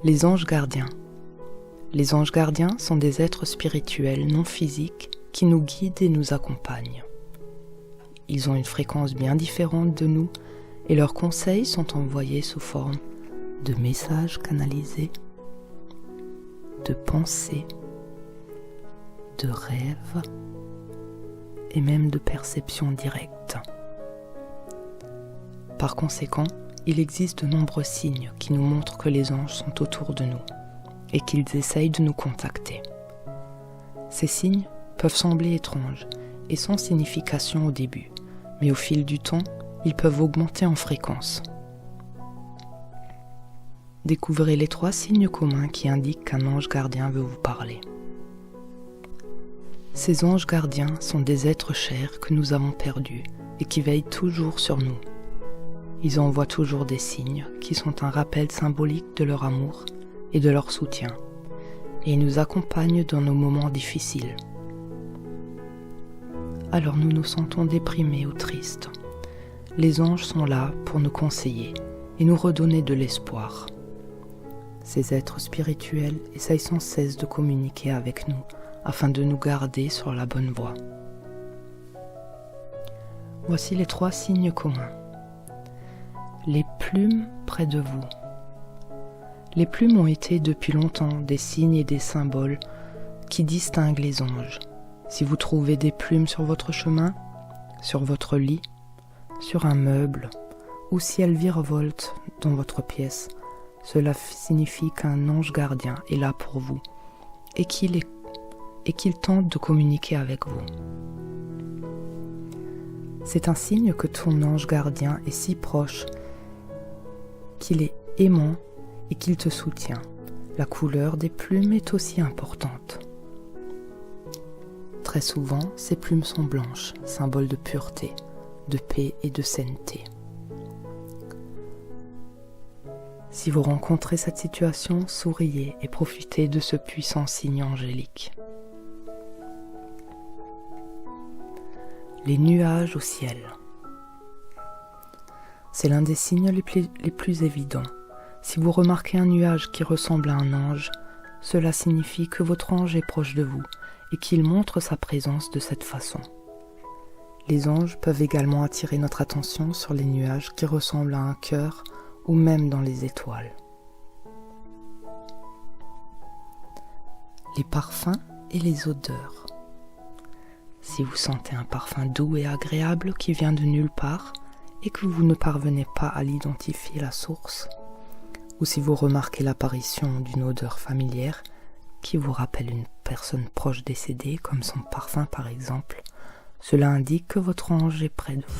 Les anges gardiens. Les anges gardiens sont des êtres spirituels non physiques qui nous guident et nous accompagnent. Ils ont une fréquence bien différente de nous et leurs conseils sont envoyés sous forme de messages canalisés, de pensées, de rêves et même de perceptions directes. Par conséquent, il existe de nombreux signes qui nous montrent que les anges sont autour de nous et qu'ils essayent de nous contacter. Ces signes peuvent sembler étranges et sans signification au début, mais au fil du temps, ils peuvent augmenter en fréquence. Découvrez les 3 signes communs qui indiquent qu'un ange gardien veut vous parler. Ces anges gardiens sont des êtres chers que nous avons perdus et qui veillent toujours sur nous. Ils envoient toujours des signes qui sont un rappel symbolique de leur amour et de leur soutien, et ils nous accompagnent dans nos moments difficiles. Alors nous nous sentons déprimés ou tristes. Les anges sont là pour nous conseiller et nous redonner de l'espoir. Ces êtres spirituels essayent sans cesse de communiquer avec nous afin de nous garder sur la bonne voie. Voici les 3 signes communs. Les plumes près de vous. Les plumes ont été depuis longtemps des signes et des symboles qui distinguent les anges. Si vous trouvez des plumes sur votre chemin, sur votre lit, sur un meuble, ou si elles virevoltent dans votre pièce, cela signifie qu'un ange gardien est là pour vous et qu'il tente de communiquer avec vous. C'est un signe que ton ange gardien est si proche qu'il est aimant et qu'il te soutient. La couleur des plumes est aussi importante. Très souvent, ces plumes sont blanches, symbole de pureté, de paix et de sainteté. Si vous rencontrez cette situation, souriez et profitez de ce puissant signe angélique. Les nuages au ciel. C'est l'un des signes les plus évidents. Si vous remarquez un nuage qui ressemble à un ange, cela signifie que votre ange est proche de vous et qu'il montre sa présence de cette façon. Les anges peuvent également attirer notre attention sur les nuages qui ressemblent à un cœur ou même dans les étoiles. Les parfums et les odeurs. Si vous sentez un parfum doux et agréable qui vient de nulle part et que vous ne parvenez pas à l'identifier la source, ou si vous remarquez l'apparition d'une odeur familière qui vous rappelle une personne proche décédée, comme son parfum par exemple, cela indique que votre ange est près de vous.